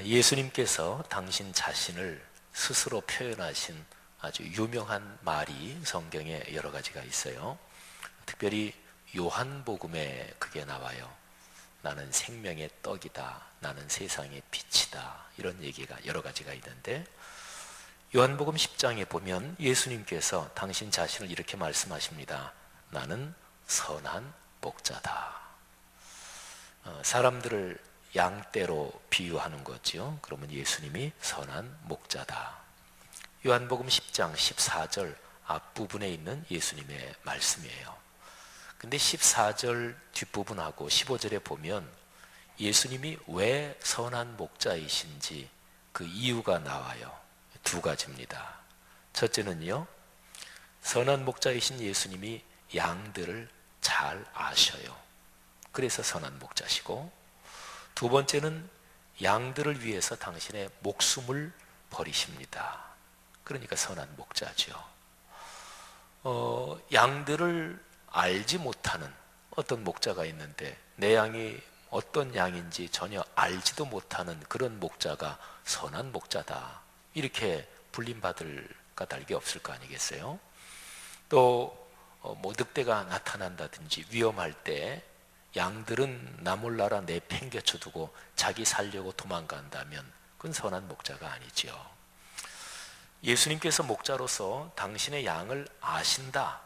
예수님께서 당신 자신을 스스로 표현하신 아주 유명한 말이 성경에 여러 가지가 있어요. 특별히 요한복음에 그게 나와요. 나는 생명의 떡이다. 나는 세상의 빛이다. 이런 얘기가 여러 가지가 있는데, 요한복음 10장에 보면 예수님께서 당신 자신을 이렇게 말씀하십니다. 나는 선한 목자다. 사람들을 양떼로 비유하는 거죠. 그러면 예수님이 선한 목자다. 요한복음 10장 14절 앞부분에 있는 예수님의 말씀이에요. 근데 14절 뒷부분하고 15절에 보면 예수님이 왜 선한 목자이신지 그 이유가 나와요. 두 가지입니다. 첫째는요, 선한 목자이신 예수님이 양들을 잘 아셔요. 그래서 선한 목자시고, 두 번째는 양들을 위해서 당신의 목숨을 버리십니다. 그러니까 선한 목자죠. 양들을 알지 못하는 어떤 목자가 있는데, 내 양이 어떤 양인지 전혀 알지도 못하는 그런 목자가 선한 목자다, 이렇게 불림받을 까닭이 없을 거 아니겠어요? 또 늑대가 나타난다든지 위험할 때 양들은 나 몰라라 내팽개쳐 두고 자기 살려고 도망간다면 그건 선한 목자가 아니죠. 예수님께서 목자로서 당신의 양을 아신다,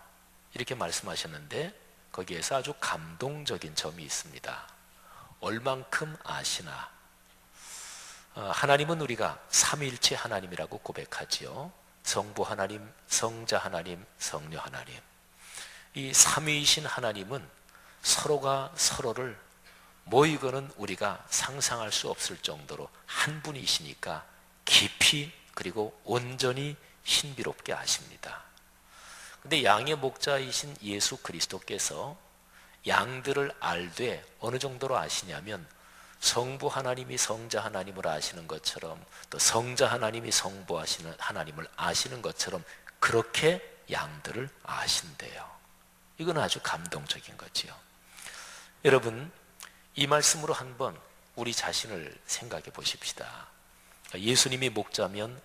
이렇게 말씀하셨는데 거기에서 아주 감동적인 점이 있습니다. 얼만큼 아시나? 하나님은 우리가 삼위일체 하나님이라고 고백하지요. 성부 하나님, 성자 하나님, 성녀 하나님. 이 삼위이신 하나님은 서로가 서로를 이거는 우리가 상상할 수 없을 정도로 한 분이시니까 깊이 그리고 온전히 신비롭게 아십니다. 근데 양의 목자이신 예수 그리스도께서 양들을 알되 어느 정도로 아시냐면, 성부 하나님이 성자 하나님을 아시는 것처럼, 또 성자 하나님이 성부 하나님을 아시는 것처럼 그렇게 양들을 아신대요. 이건 아주 감동적인 거지요. 여러분, 이 말씀으로 한번 우리 자신을 생각해 보십시다. 예수님이 목자면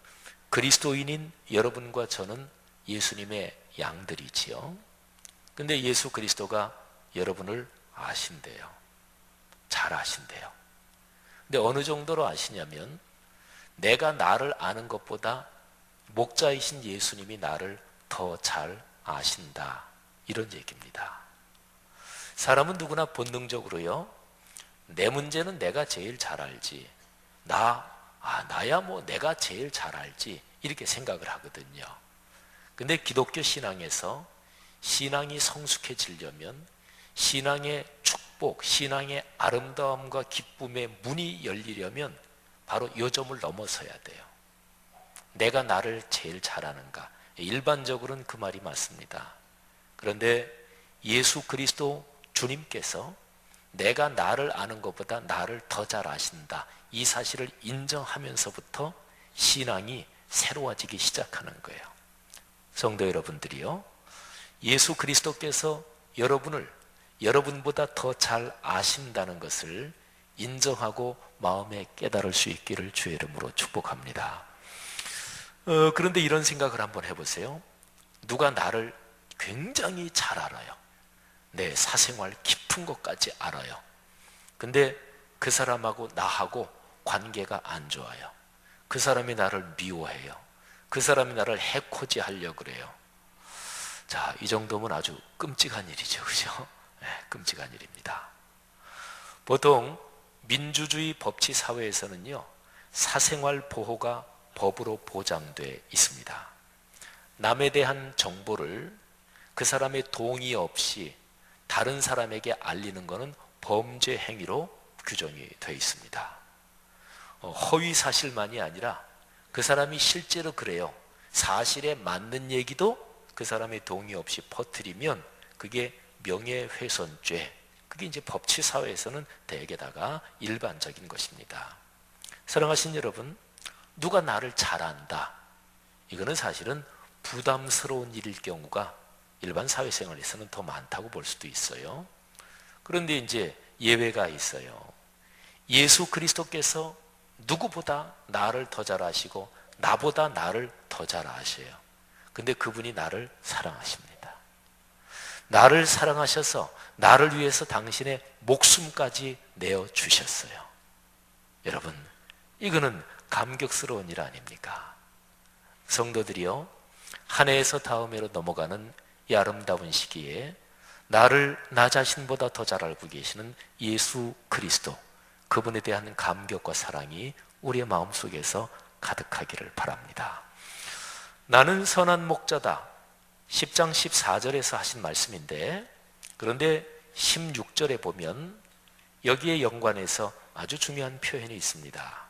그리스도인인 여러분과 저는 예수님의 양들이지요. 근데 예수 그리스도가 여러분을 아신대요. 잘 아신대요. 근데 어느 정도로 아시냐면, 내가 나를 아는 것보다 목자이신 예수님이 나를 더 잘 아신다, 이런 얘기입니다. 사람은 누구나 본능적으로요, 내 문제는 내가 제일 잘 알지, 나야 내가 제일 잘 알지, 이렇게 생각을 하거든요. 근데 기독교 신앙에서 신앙이 성숙해지려면 신앙의 축복, 신앙의 아름다움과 기쁨의 문이 열리려면 바로 이 점을 넘어서야 돼요. 내가 나를 제일 잘 아는가? 일반적으로는 그 말이 맞습니다. 그런데 예수 그리스도 주님께서 내가 나를 아는 것보다 나를 더 잘 아신다, 이 사실을 인정하면서부터 신앙이 새로워지기 시작하는 거예요. 성도 여러분들이요, 예수 그리스도께서 여러분을 여러분보다 더 잘 아신다는 것을 인정하고 마음에 깨달을 수 있기를 주의 이름으로 축복합니다. 그런데 이런 생각을 한번 해보세요. 누가 나를 굉장히 잘 알아요. 내 사생활 깊은 것까지 알아요. 근데 그 사람하고 나하고 관계가 안 좋아요. 그 사람이 나를 미워해요. 그 사람이 나를 해코지 하려고 그래요. 자, 이 정도면 아주 끔찍한 일이죠, 그죠? 네, 끔찍한 일입니다. 보통 민주주의 법치 사회에서는요, 사생활 보호가 법으로 보장돼 있습니다. 남에 대한 정보를 그 사람의 동의 없이 다른 사람에게 알리는 것은 범죄 행위로 규정이 되어 있습니다. 허위 사실만이 아니라 그 사람이 실제로 그래요, 사실에 맞는 얘기도 그 사람의 동의 없이 퍼뜨리면 그게 명예훼손죄, 그게 이제 법치사회에서는 대개다가 일반적인 것입니다. 사랑하신 여러분, 누가 나를 잘 안다, 이거는 사실은 부담스러운 일일 경우가 일반 사회생활에서는 더 많다고 볼 수도 있어요. 그런데 이제 예외가 있어요. 예수 그리스도께서 누구보다 나를 더 잘 아시고 나보다 나를 더 잘 아셔요. 근데 그분이 나를 사랑하십니다. 나를 사랑하셔서 나를 위해서 당신의 목숨까지 내어주셨어요. 여러분, 이거는 감격스러운 일 아닙니까? 성도들이요, 한 해에서 다음 해로 넘어가는 이 아름다운 시기에 나를 나 자신보다 더 잘 알고 계시는 예수 그리스도, 그분에 대한 감격과 사랑이 우리의 마음속에서 가득하기를 바랍니다. 나는 선한 목자다, 10장 14절에서 하신 말씀인데, 그런데 16절에 보면 여기에 연관해서 아주 중요한 표현이 있습니다.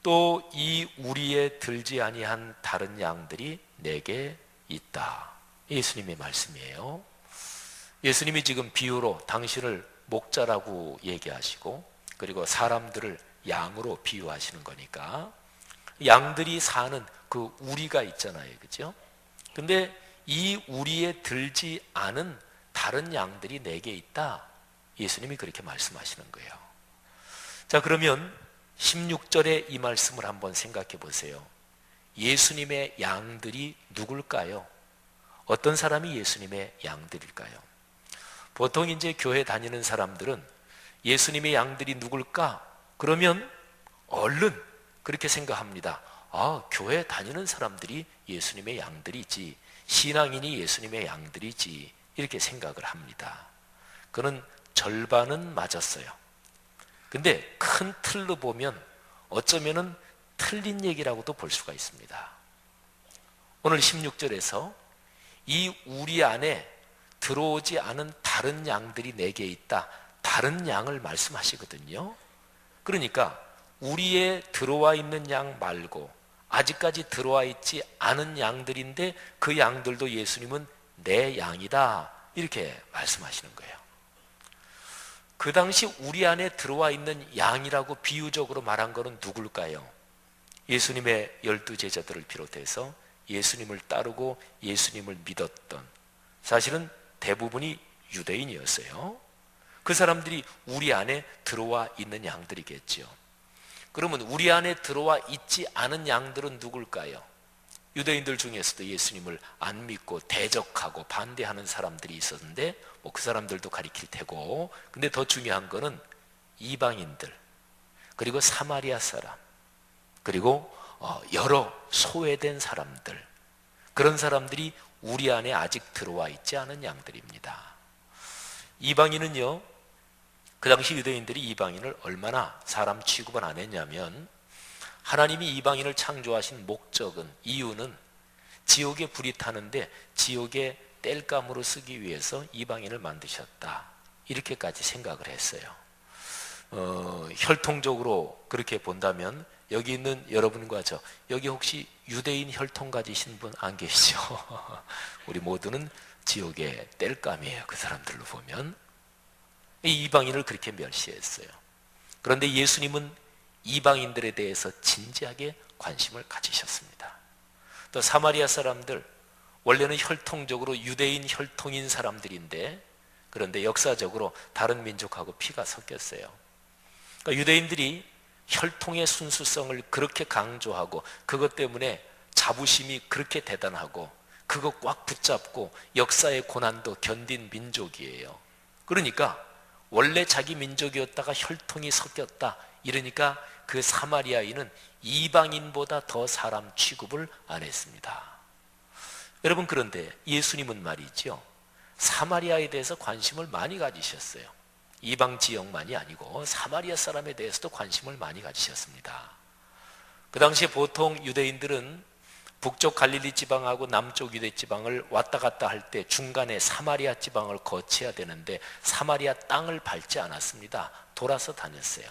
또 이 우리에 들지 아니한 다른 양들이 내게 있다. 예수님의 말씀이에요. 예수님이 지금 비유로 당신을 목자라고 얘기하시고, 그리고 사람들을 양으로 비유하시는 거니까 양들이 사는 그 우리가 있잖아요, 그죠? 근데 이 우리에 들지 않은 다른 양들이 내게 있다, 예수님이 그렇게 말씀하시는 거예요. 자, 그러면 16절의 이 말씀을 한번 생각해 보세요. 예수님의 양들이 누굴까요? 어떤 사람이 예수님의 양들일까요? 보통 이제 교회 다니는 사람들은 예수님의 양들이 누굴까? 그러면 얼른 그렇게 생각합니다. 아, 교회 다니는 사람들이 예수님의 양들이지, 신앙인이 예수님의 양들이지, 이렇게 생각을 합니다. 그는 절반은 맞았어요. 근데 큰 틀로 보면 어쩌면은 틀린 얘기라고도 볼 수가 있습니다. 오늘 16절에서 이 우리 안에 들어오지 않은 다른 양들이 내게 있다, 다른 양을 말씀하시거든요. 그러니까 우리에 들어와 있는 양 말고 아직까지 들어와 있지 않은 양들인데, 그 양들도 예수님은 내 양이다, 이렇게 말씀하시는 거예요. 그 당시 우리 안에 들어와 있는 양이라고 비유적으로 말한 것은 누굴까요? 예수님의 12제자들을 비롯해서 예수님을 따르고 예수님을 믿었던, 사실은 대부분이 유대인이었어요. 그 사람들이 우리 안에 들어와 있는 양들이겠죠. 그러면 우리 안에 들어와 있지 않은 양들은 누굴까요? 유대인들 중에서도 예수님을 안 믿고 대적하고 반대하는 사람들이 있었는데, 그 사람들도 가리킬 테고, 근데 더 중요한 거는 이방인들, 그리고 사마리아 사람, 그리고 여러 소외된 사람들, 그런 사람들이 우리 안에 아직 들어와 있지 않은 양들입니다. 이방인은요, 그 당시 유대인들이 이방인을 얼마나 사람 취급을 안 했냐면, 하나님이 이방인을 창조하신 목적은, 이유는 지옥에 불이 타는데 지옥에 땔감으로 쓰기 위해서 이방인을 만드셨다, 이렇게까지 생각을 했어요. 혈통적으로 그렇게 본다면 여기 있는 여러분과 저, 여기 혹시 유대인 혈통 가지신 분 안 계시죠? 우리 모두는 지옥의 땔감이에요, 그 사람들로 보면. 이 이방인을 그렇게 멸시했어요. 그런데 예수님은 이방인들에 대해서 진지하게 관심을 가지셨습니다. 또 사마리아 사람들, 원래는 혈통적으로 유대인 혈통인 사람들인데, 그런데 역사적으로 다른 민족하고 피가 섞였어요. 그러니까 유대인들이 혈통의 순수성을 그렇게 강조하고, 그것 때문에 자부심이 그렇게 대단하고, 그거 꽉 붙잡고 역사의 고난도 견딘 민족이에요. 그러니까 원래 자기 민족이었다가 혈통이 섞였다, 이러니까 그 사마리아인은 이방인보다 더 사람 취급을 안 했습니다. 여러분, 그런데 예수님은 말이죠, 사마리아에 대해서 관심을 많이 가지셨어요. 이방 지역만이 아니고 사마리아 사람에 대해서도 관심을 많이 가지셨습니다. 그 당시에 보통 유대인들은 북쪽 갈릴리 지방하고 남쪽 유대 지방을 왔다 갔다 할 때 중간에 사마리아 지방을 거쳐야 되는데, 사마리아 땅을 밟지 않았습니다. 돌아서 다녔어요.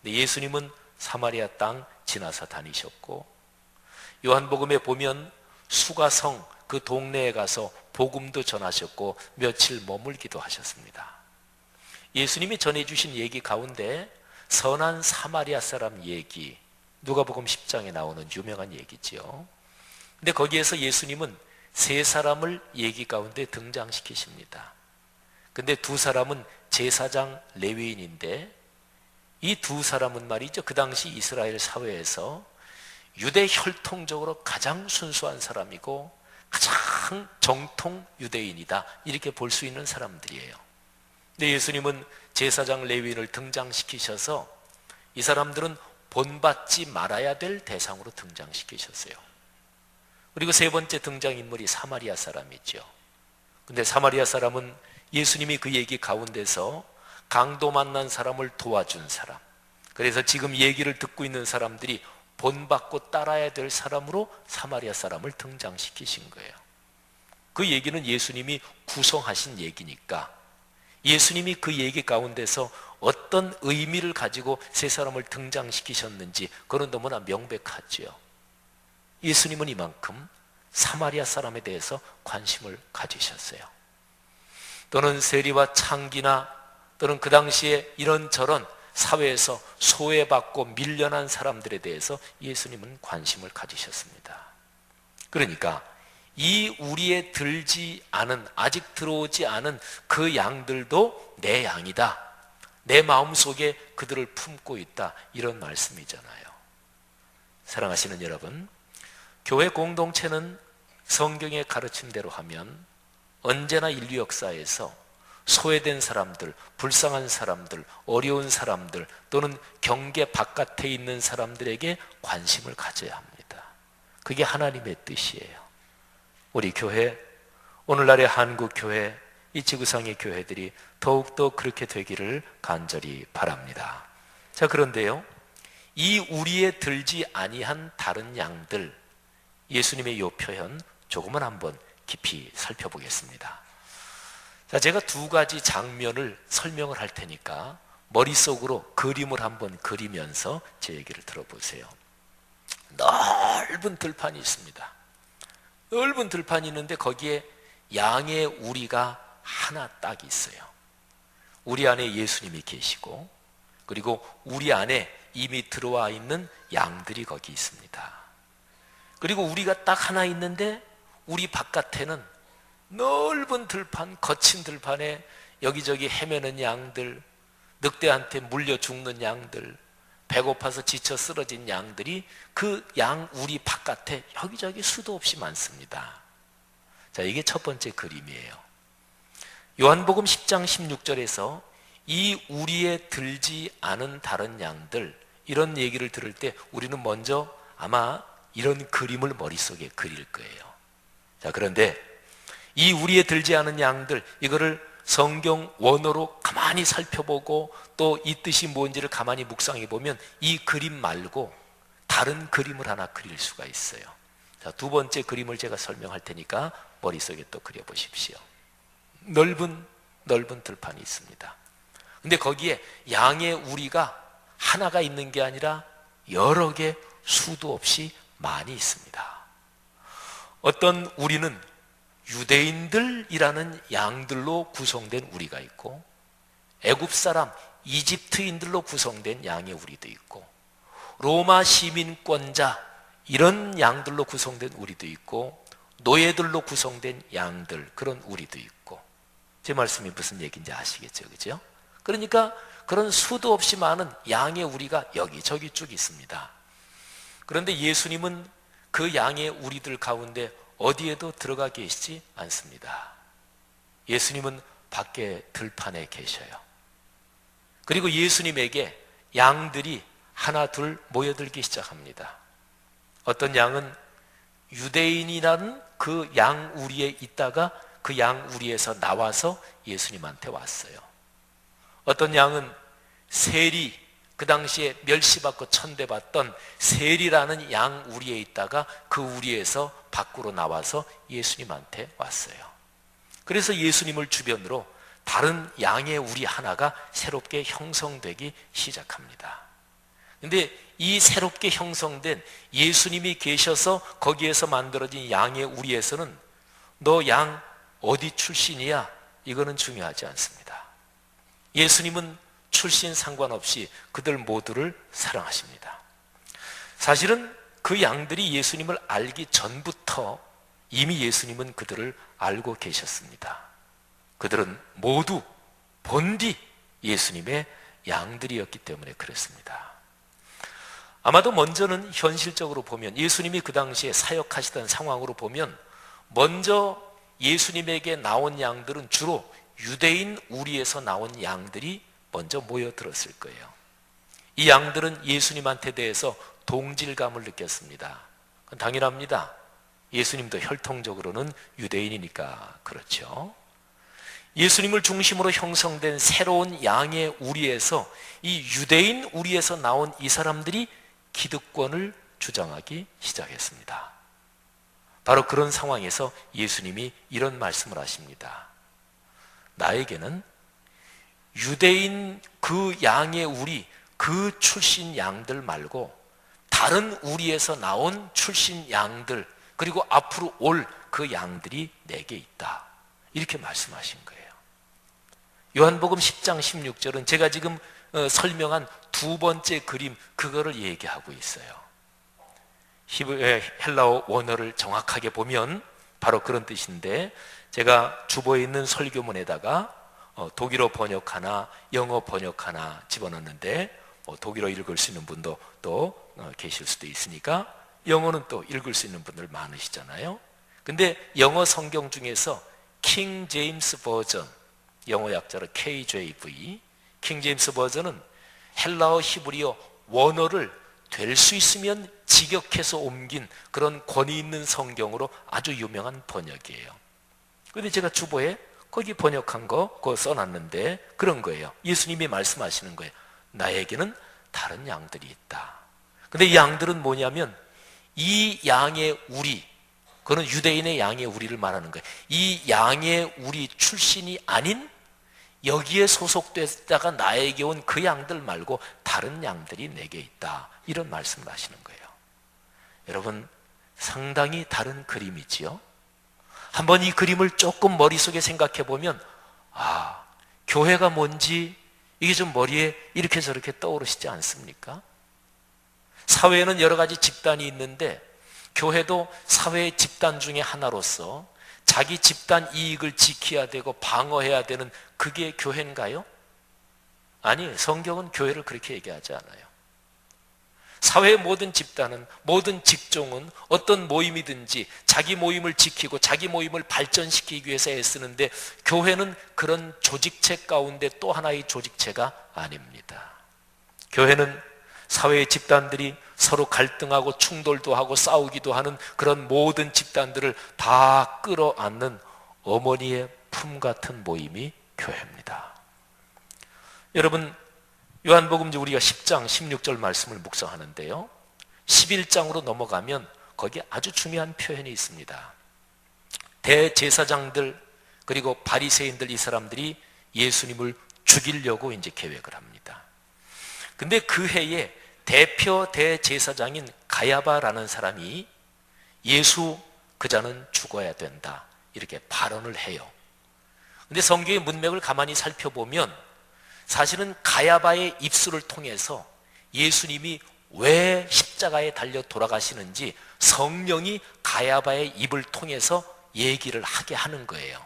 근데 예수님은 사마리아 땅 지나서 다니셨고, 요한복음에 보면 수가성 그 동네에 가서 복음도 전하셨고 며칠 머물기도 하셨습니다. 예수님이 전해주신 얘기 가운데 선한 사마리아 사람 얘기, 누가복음 10장에 나오는 유명한 얘기지요. 근데 거기에서 예수님은 세 사람을 얘기 가운데 등장시키십니다. 근데 두 사람은 제사장 레위인인데, 이 두 사람은 말이죠, 그 당시 이스라엘 사회에서 유대 혈통적으로 가장 순수한 사람이고 가장 정통 유대인이다, 이렇게 볼 수 있는 사람들이에요. 근데 예수님은 제사장 레위인을 등장시키셔서 이 사람들은 본받지 말아야 될 대상으로 등장시키셨어요. 그리고 세 번째 등장인물이 사마리아 사람이죠. 근데 사마리아 사람은 예수님이 그 얘기 가운데서 강도 만난 사람을 도와준 사람, 그래서 지금 얘기를 듣고 있는 사람들이 본받고 따라야 될 사람으로 사마리아 사람을 등장시키신 거예요. 그 얘기는 예수님이 구성하신 얘기니까 예수님이 그 얘기 가운데서 어떤 의미를 가지고 세 사람을 등장시키셨는지 그건 너무나 명백하지요. 예수님은 이만큼 사마리아 사람에 대해서 관심을 가지셨어요. 또는 세리와 창기나 또는 그 당시에 이런저런 사회에서 소외받고 밀려난 사람들에 대해서 예수님은 관심을 가지셨습니다. 그러니까 이 우리에 들지 않은, 아직 들어오지 않은 그 양들도 내 양이다, 내 마음속에 그들을 품고 있다, 이런 말씀이잖아요. 사랑하시는 여러분, 교회 공동체는 성경의 가르침대로 하면 언제나 인류 역사에서 소외된 사람들, 불쌍한 사람들, 어려운 사람들 또는 경계 바깥에 있는 사람들에게 관심을 가져야 합니다. 그게 하나님의 뜻이에요. 우리 교회, 오늘날의 한국 교회, 이 지구상의 교회들이 더욱더 그렇게 되기를 간절히 바랍니다. 자, 그런데요, 이 우리에 들지 아니한 다른 양들, 예수님의 이 표현 조금은 한번 깊이 살펴보겠습니다. 자, 제가 두 가지 장면을 설명을 할 테니까 머릿속으로 그림을 한번 그리면서 제 얘기를 들어보세요. 넓은 들판이 있습니다. 넓은 들판이 있는데 거기에 양의 우리가 하나 딱 있어요. 우리 안에 예수님이 계시고, 그리고 우리 안에 이미 들어와 있는 양들이 거기 있습니다. 그리고 우리가 딱 하나 있는데 우리 바깥에는 넓은 들판, 거친 들판에 여기저기 헤매는 양들, 늑대한테 물려 죽는 양들, 배고파서 지쳐 쓰러진 양들이 그 양 우리 바깥에 여기저기 수도 없이 많습니다. 자, 이게 첫 번째 그림이에요. 요한복음 10장 16절에서 이 우리에 들지 않은 다른 양들, 이런 얘기를 들을 때 우리는 먼저 아마 이런 그림을 머릿속에 그릴 거예요. 자, 그런데 이 우리에 들지 않은 양들, 이거를 성경 원어로 가만히 살펴보고 또 이 뜻이 뭔지를 가만히 묵상해 보면 이 그림 말고 다른 그림을 하나 그릴 수가 있어요. 자, 두 번째 그림을 제가 설명할 테니까 머릿속에 또 그려보십시오. 넓은 들판이 있습니다. 근데 거기에 양의 우리가 하나가 있는 게 아니라 여러 개, 수도 없이 많이 있습니다. 어떤 우리는 유대인들이라는 양들로 구성된 우리가 있고, 애굽 사람, 이집트인들로 구성된 양의 우리도 있고, 로마 시민권자, 이런 양들로 구성된 우리도 있고, 노예들로 구성된 양들, 그런 우리도 있고. 제 말씀이 무슨 얘기인지 아시겠죠? 그죠? 그러니까 그런 수도 없이 많은 양의 우리가 여기저기 쭉 있습니다. 그런데 예수님은 그 양의 우리들 가운데 어디에도 들어가 계시지 않습니다. 예수님은 밖에 들판에 계셔요. 그리고 예수님에게 양들이 하나 둘 모여들기 시작합니다. 어떤 양은 유대인이라는 그 양 우리에 있다가 그 양 우리에서 나와서 예수님한테 왔어요. 어떤 양은 세리, 그 당시에 멸시받고 천대받던 세리라는 양 우리에 있다가 그 우리에서 밖으로 나와서 예수님한테 왔어요. 그래서 예수님을 주변으로 다른 양의 우리 하나가 새롭게 형성되기 시작합니다. 근데 이 새롭게 형성된 예수님이 계셔서 거기에서 만들어진 양의 우리에서는 너 양 어디 출신이야? 이거는 중요하지 않습니다. 예수님은 출신 상관없이 그들 모두를 사랑하십니다. 사실은 그 양들이 예수님을 알기 전부터 이미 예수님은 그들을 알고 계셨습니다. 그들은 모두 본디 예수님의 양들이었기 때문에 그랬습니다. 아마도 먼저는 현실적으로 보면 예수님이 그 당시에 사역하시던 상황으로 보면 먼저 예수님에게 나온 양들은 주로 유대인 우리에서 나온 양들이 먼저 모여들었을 거예요. 이 양들은 예수님한테 대해서 동질감을 느꼈습니다. 그건 당연합니다. 예수님도 혈통적으로는 유대인이니까 그렇죠. 예수님을 중심으로 형성된 새로운 양의 우리에서 이 유대인 우리에서 나온 이 사람들이 기득권을 주장하기 시작했습니다. 바로 그런 상황에서 예수님이 이런 말씀을 하십니다. 나에게는 유대인 그 양의 우리, 그 출신 양들 말고 다른 우리에서 나온 출신 양들, 그리고 앞으로 올 그 양들이 내게 있다. 이렇게 말씀하신 거예요. 요한복음 10장 16절은 제가 지금 설명한 두 번째 그림, 그거를 얘기하고 있어요. 헬라어 원어를 정확하게 보면 바로 그런 뜻인데, 제가 주보에 있는 설교문에다가 독일어 번역 하나, 영어 번역 하나 집어넣었는데, 독일어 읽을 수 있는 분도 또 계실 수도 있으니까 영어는 또 읽을 수 있는 분들 많으시잖아요. 근데 영어 성경 중에서 킹 제임스 버전, 영어 약자로 KJV, 킹 제임스 버전은 헬라어 히브리어 원어를 될 수 있으면 직역해서 옮긴 그런 권위 있는 성경으로 아주 유명한 번역이에요. 그런데 제가 주보에 거기 번역한 거 그거 써놨는데 그런 거예요. 예수님이 말씀하시는 거예요. 나에게는 다른 양들이 있다. 근데 이 양들은 뭐냐면 이 양의 우리, 그거는 유대인의 양의 우리를 말하는 거예요. 이 양의 우리 출신이 아닌 여기에 소속됐다가 나에게 온 그 양들 말고 다른 양들이 내게 있다. 이런 말씀을 하시는 거예요. 여러분, 상당히 다른 그림이지요. 한번 이 그림을 조금 머릿속에 생각해 보면 교회가 뭔지 이게 좀 머리에 이렇게 저렇게 떠오르시지 않습니까? 사회에는 여러 가지 집단이 있는데 교회도 사회의 집단 중에 하나로서 자기 집단 이익을 지켜야 되고 방어해야 되는 그게 교회인가요? 아니, 성경은 교회를 그렇게 얘기하지 않아요. 사회의 모든 집단은, 모든 직종은 어떤 모임이든지 자기 모임을 지키고 자기 모임을 발전시키기 위해서 애쓰는데 교회는 그런 조직체 가운데 또 하나의 조직체가 아닙니다. 교회는 사회의 집단들이 서로 갈등하고 충돌도 하고 싸우기도 하는 그런 모든 집단들을 다 끌어안는 어머니의 품 같은 모임이 교회입니다. 여러분, 요한복음 우리가 10장 16절 말씀을 묵상하는데요, 11장으로 넘어가면 거기에 아주 중요한 표현이 있습니다. 대제사장들 그리고 바리새인들, 이 사람들이 예수님을 죽이려고 이제 계획을 합니다. 근데 그 해에 대표 대제사장인 가야바라는 사람이 예수 그자는 죽어야 된다 이렇게 발언을 해요. 근데 성경의 문맥을 가만히 살펴보면 사실은 가야바의 입술을 통해서 예수님이 왜 십자가에 달려 돌아가시는지 성령이 가야바의 입을 통해서 얘기를 하게 하는 거예요.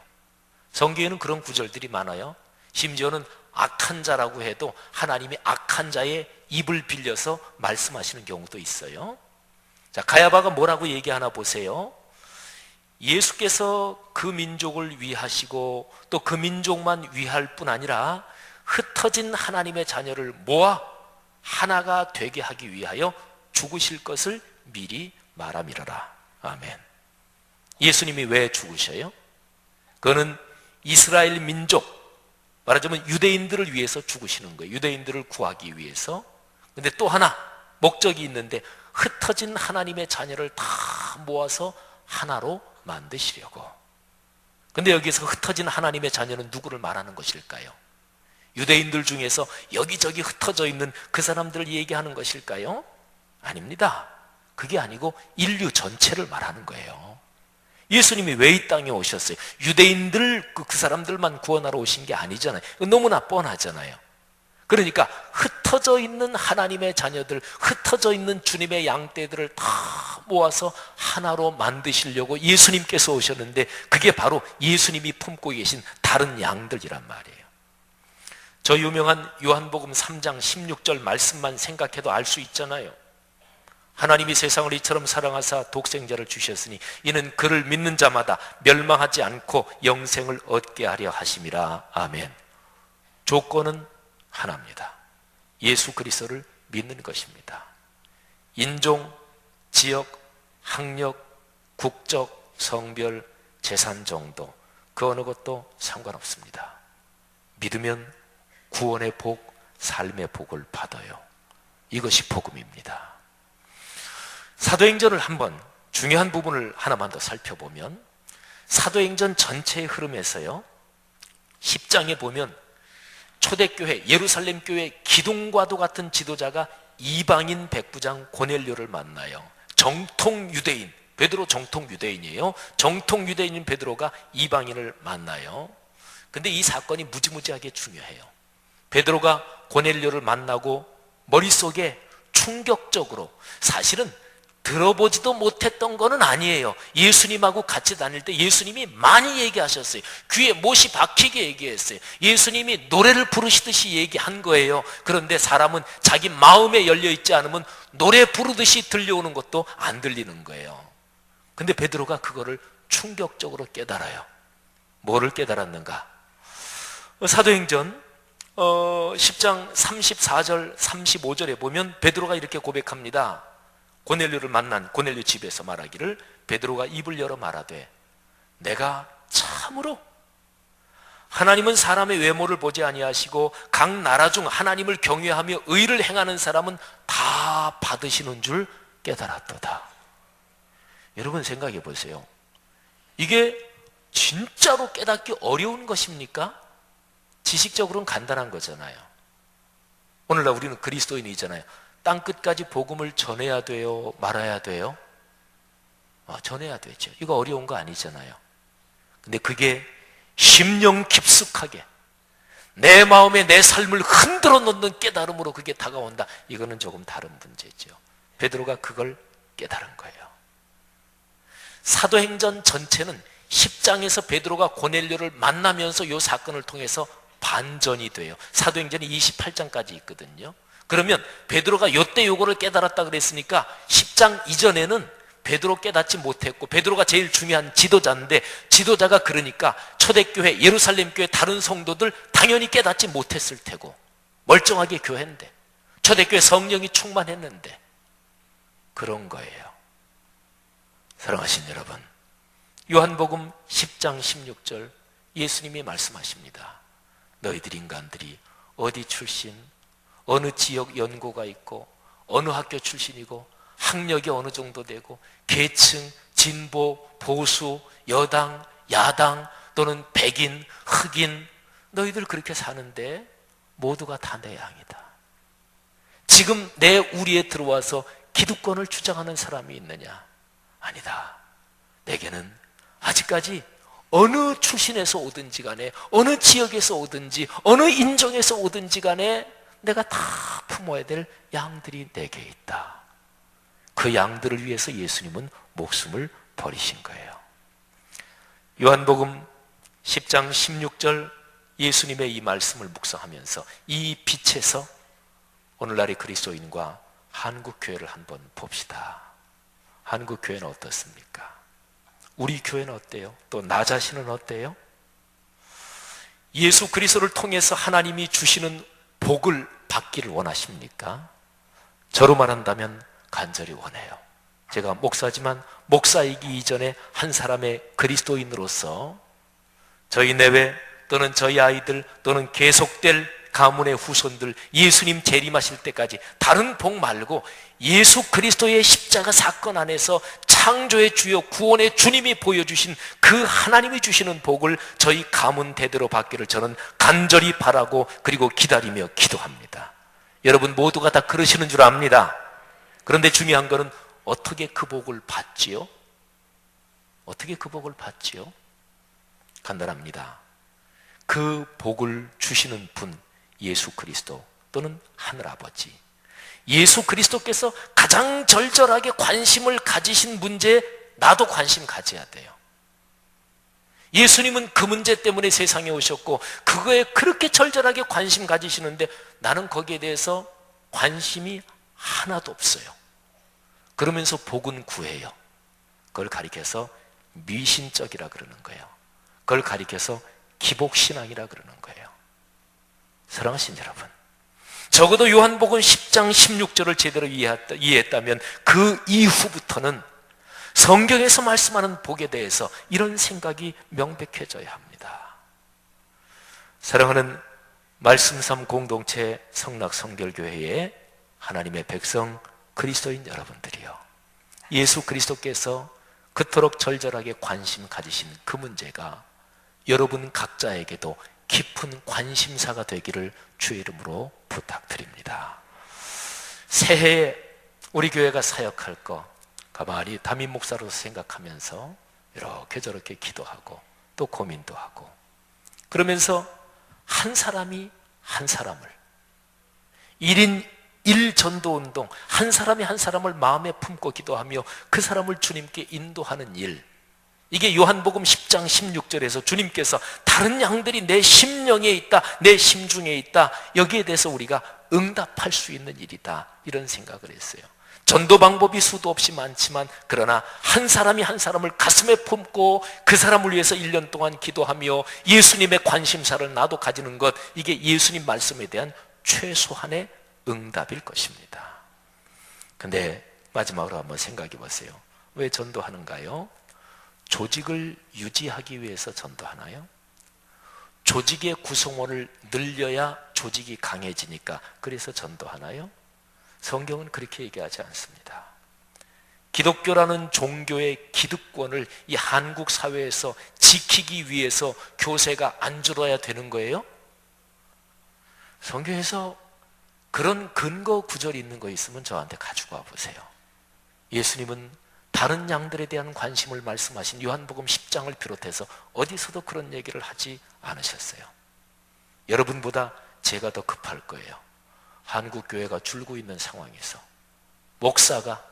성경에는 그런 구절들이 많아요. 심지어는 악한 자라고 해도 하나님이 악한 자의 입을 빌려서 말씀하시는 경우도 있어요. 자, 가야바가 뭐라고 얘기하나 보세요. 예수께서 그 민족을 위하시고 또 그 민족만 위할 뿐 아니라 흩어진 하나님의 자녀를 모아 하나가 되게 하기 위하여 죽으실 것을 미리 말함이라라. 아멘. 예수님이 왜 죽으셔요? 그거는 이스라엘 민족, 말하자면 유대인들을 위해서 죽으시는 거예요. 유대인들을 구하기 위해서. 근데 또 하나 목적이 있는데 흩어진 하나님의 자녀를 다 모아서 하나로 만드시려고. 근데 여기서 흩어진 하나님의 자녀는 누구를 말하는 것일까요? 유대인들 중에서 여기저기 흩어져 있는 그 사람들을 얘기하는 것일까요? 아닙니다. 그게 아니고 인류 전체를 말하는 거예요. 예수님이 왜 이 땅에 오셨어요? 유대인들 그 사람들만 구원하러 오신 게 아니잖아요. 너무나 뻔하잖아요. 그러니까 흩어져 있는 하나님의 자녀들, 흩어져 있는 주님의 양떼들을 다 모아서 하나로 만드시려고 예수님께서 오셨는데 그게 바로 예수님이 품고 계신 다른 양들이란 말이에요. 저 유명한 요한복음 3장 16절 말씀만 생각해도 알 수 있잖아요. 하나님이 세상을 이처럼 사랑하사 독생자를 주셨으니 이는 그를 믿는 자마다 멸망하지 않고 영생을 얻게 하려 하심이라. 아멘. 조건은 하나입니다. 예수 그리스도를 믿는 것입니다. 인종, 지역, 학력, 국적, 성별, 재산 정도 그 어느 것도 상관없습니다. 믿으면 구원의 복, 삶의 복을 받아요. 이것이 복음입니다. 사도행전을 한번 중요한 부분을 하나만 더 살펴보면 사도행전 전체의 흐름에서요 10장에 보면 초대교회 예루살렘 교회 기둥과도 같은 지도자가 이방인 백부장 고넬료를 만나요. 정통 유대인, 베드로 정통 유대인이에요. 정통 유대인인 베드로가 이방인을 만나요. 근데 이 사건이 무지무지하게 중요해요. 베드로가 고넬료를 만나고 머릿속에 충격적으로, 사실은 들어보지도 못했던 거는 아니에요. 예수님하고 같이 다닐 때 예수님이 많이 얘기하셨어요. 귀에 못이 박히게 얘기했어요. 예수님이 노래를 부르시듯이 얘기한 거예요. 그런데 사람은 자기 마음에 열려있지 않으면 노래 부르듯이 들려오는 것도 안 들리는 거예요. 근데 베드로가 그거를 충격적으로 깨달아요. 뭐를 깨달았는가? 사도행전 10장 34절 35절에 보면 베드로가 이렇게 고백합니다. 고넬료를 만난 고넬료 집에서 말하기를, 베드로가 입을 열어 말하되 내가 참으로 하나님은 사람의 외모를 보지 아니하시고 각 나라 중 하나님을 경외하며 의를 행하는 사람은 다 받으시는 줄 깨달았도다. 여러분 생각해 보세요. 이게 진짜로 깨닫기 어려운 것입니까? 지식적으로는 간단한 거잖아요. 오늘날 우리는 그리스도인이잖아요. 땅끝까지 복음을 전해야 돼요? 말아야 돼요? 전해야 되죠. 이거 어려운 거 아니잖아요. 근데 그게 심령 깊숙하게 내 마음에 내 삶을 흔들어 놓는 깨달음으로 그게 다가온다. 이거는 조금 다른 문제죠. 베드로가 그걸 깨달은 거예요. 사도행전 전체는 10장에서 베드로가 고넬료를 만나면서 이 사건을 통해서 반전이 돼요. 사도행전이 28장까지 있거든요. 그러면 베드로가 요때 요거를 깨달았다 그랬으니까 10장 이전에는 베드로 깨닫지 못했고, 베드로가 제일 중요한 지도자인데 지도자가 그러니까 초대교회 예루살렘 교회 다른 성도들 당연히 깨닫지 못했을 테고, 멀쩡하게 교회인데 초대교회 성령이 충만했는데 그런 거예요. 사랑하신 여러분, 요한복음 10장 16절 예수님이 말씀하십니다. 너희들 인간들이 어디 출신, 어느 지역 연고가 있고 어느 학교 출신이고 학력이 어느 정도 되고 계층, 진보, 보수, 여당, 야당 또는 백인, 흑인, 너희들 그렇게 사는데 모두가 다 내 양이다. 지금 내 우리에 들어와서 기득권을 주장하는 사람이 있느냐? 아니다. 내게는 아직까지 어느 출신에서 오든지 간에, 어느 지역에서 오든지, 어느 인종에서 오든지 간에 내가 다 품어야 될 양들이 내게 있다. 그 양들을 위해서 예수님은 목숨을 버리신 거예요. 요한복음 10장 16절 예수님의 이 말씀을 묵상하면서 이 빛에서 오늘날의 그리스도인과 한국교회를 한번 봅시다. 한국교회는 어떻습니까? 우리 교회는 어때요? 또 나 자신은 어때요? 예수 그리스도를 통해서 하나님이 주시는 복을 받기를 원하십니까? 저로 말한다면 간절히 원해요. 제가 목사지만 목사이기 이전에 한 사람의 그리스도인으로서 저희 내외 또는 저희 아이들 또는 계속될 가문의 후손들 예수님 재림하실 때까지 다른 복 말고 예수 그리스도의 십자가 사건 안에서 창조의 주요 구원의 주님이 보여주신 그 하나님이 주시는 복을 저희 가문 대대로 받기를 저는 간절히 바라고 그리고 기다리며 기도합니다. 여러분 모두가 다 그러시는 줄 압니다. 그런데 중요한 것은 어떻게 그 복을 받지요? 어떻게 그 복을 받지요? 간단합니다. 그 복을 주시는 분 예수 그리스도 또는 하늘아버지, 예수 그리스도께서 가장 절절하게 관심을 가지신 문제에 나도 관심 가져야 돼요. 예수님은 그 문제 때문에 세상에 오셨고 그거에 그렇게 절절하게 관심 가지시는데 나는 거기에 대해서 관심이 하나도 없어요. 그러면서 복은 구해요. 그걸 가리켜서 미신적이라 그러는 거예요. 그걸 가리켜서 기복신앙이라 그러는 거예요. 사랑하신 여러분, 적어도 요한복음 10장 16절을 제대로 이해했다면 그 이후부터는 성경에서 말씀하는 복에 대해서 이런 생각이 명백해져야 합니다. 사랑하는 말씀삼 공동체 성락성결교회의 하나님의 백성 그리스도인 여러분들이요, 예수 그리스도께서 그토록 절절하게 관심 가지신 그 문제가 여러분 각자에게도 깊은 관심사가 되기를 주의 이름으로 부탁드립니다. 새해에 우리 교회가 사역할 거 가만히 담임 목사로서 생각하면서 이렇게 저렇게 기도하고 또 고민도 하고, 그러면서 한 사람이 한 사람을 1인 1전도운동, 한 사람이 한 사람을 마음에 품고 기도하며 그 사람을 주님께 인도하는 일, 이게 요한복음 10장 16절에서 주님께서 다른 양들이 내 심령에 있다, 내 심중에 있다, 여기에 대해서 우리가 응답할 수 있는 일이다, 이런 생각을 했어요. 전도 방법이 수도 없이 많지만 그러나 한 사람이 한 사람을 가슴에 품고 그 사람을 위해서 1년 동안 기도하며 예수님의 관심사를 나도 가지는 것, 이게 예수님 말씀에 대한 최소한의 응답일 것입니다. 근데 마지막으로 한번 생각해 보세요. 왜 전도하는가요? 조직을 유지하기 위해서 전도하나요? 조직의 구성원을 늘려야 조직이 강해지니까 그래서 전도하나요? 성경은 그렇게 얘기하지 않습니다. 기독교라는 종교의 기득권을 이 한국 사회에서 지키기 위해서 교세가 안 줄어야 되는 거예요? 성경에서 그런 근거 구절이 있는 거 있으면 저한테 가지고 와 보세요. 예수님은 다른 양들에 대한 관심을 말씀하신 요한복음 10장을 비롯해서 어디서도 그런 얘기를 하지 않으셨어요. 여러분보다 제가 더 급할 거예요. 한국 교회가 줄고 있는 상황에서 목사가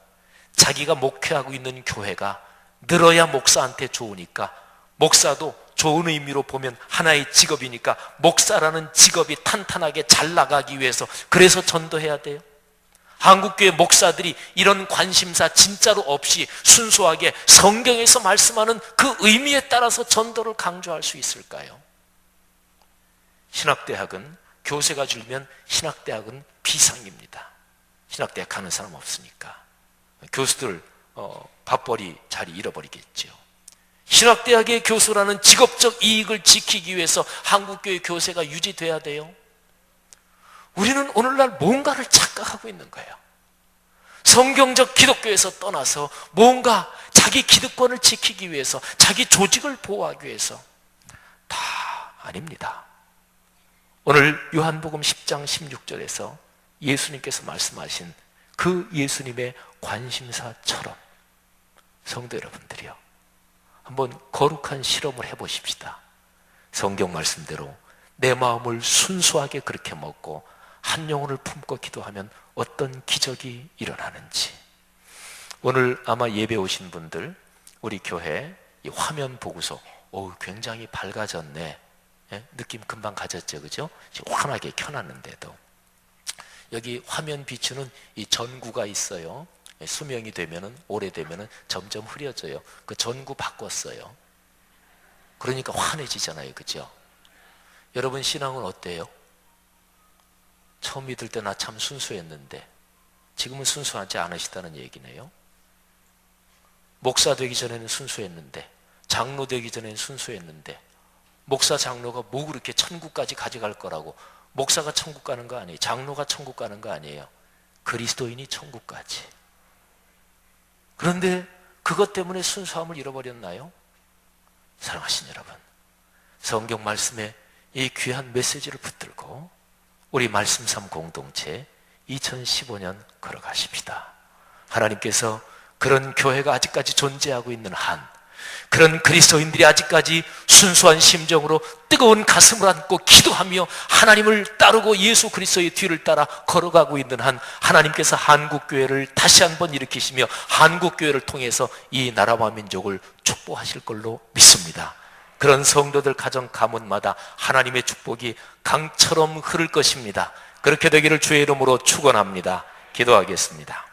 자기가 목회하고 있는 교회가 늘어야 목사한테 좋으니까, 목사도 좋은 의미로 보면 하나의 직업이니까 목사라는 직업이 탄탄하게 잘 나가기 위해서 그래서 전도해야 돼요. 한국교회 목사들이 이런 관심사 진짜로 없이 순수하게 성경에서 말씀하는 그 의미에 따라서 전도를 강조할 수 있을까요? 신학대학은 교세가 줄면 신학대학은 비상입니다. 신학대학 가는 사람 없으니까 교수들 밥벌이 자리 잃어버리겠죠. 신학대학의 교수라는 직업적 이익을 지키기 위해서 한국교회 교세가 유지돼야 돼요. 우리는 오늘날 뭔가를 착각하고 있는 거예요. 성경적 기독교에서 떠나서 뭔가 자기 기득권을 지키기 위해서, 자기 조직을 보호하기 위해서, 다 아닙니다. 오늘 요한복음 10장 16절에서 예수님께서 말씀하신 그 예수님의 관심사처럼 성도 여러분들이요, 한번 거룩한 실험을 해보십시다. 성경 말씀대로 내 마음을 순수하게 그렇게 먹고 한 영혼을 품고 기도하면 어떤 기적이 일어나는지. 오늘 아마 예배 오신 분들, 우리 교회 이 화면 보고서 굉장히 밝아졌네, 느낌 금방 가졌죠, 그죠? 지금 환하게 켜놨는데도 여기 화면 비추는 이 전구가 있어요. 수명이 되면은, 오래되면은 점점 흐려져요. 그 전구 바꿨어요. 그러니까 환해지잖아요, 그죠? 여러분 신앙은 어때요? 처음 믿을 때 나 참 순수했는데 지금은 순수하지 않으시다는 얘기네요. 목사 되기 전에는 순수했는데, 장로 되기 전에는 순수했는데, 목사 장로가 뭐 그렇게 천국까지 가져갈 거라고. 목사가 천국 가는 거 아니에요. 장로가 천국 가는 거 아니에요. 그리스도인이 천국까지. 그런데 그것 때문에 순수함을 잃어버렸나요? 사랑하신 여러분, 성경 말씀에 이 귀한 메시지를 붙들고 우리 말씀삼 공동체 2015년 걸어가십니다. 하나님께서 그런 교회가 아직까지 존재하고 있는 한, 그런 그리스도인들이 아직까지 순수한 심정으로 뜨거운 가슴을 안고 기도하며 하나님을 따르고 예수 그리스도의 뒤를 따라 걸어가고 있는 한, 하나님께서 한국교회를 다시 한번 일으키시며 한국교회를 통해서 이 나라와 민족을 축복하실 걸로 믿습니다. 그런 성도들 가정 가문마다 하나님의 축복이 강처럼 흐를 것입니다. 그렇게 되기를 주의 이름으로 축원합니다. 기도하겠습니다.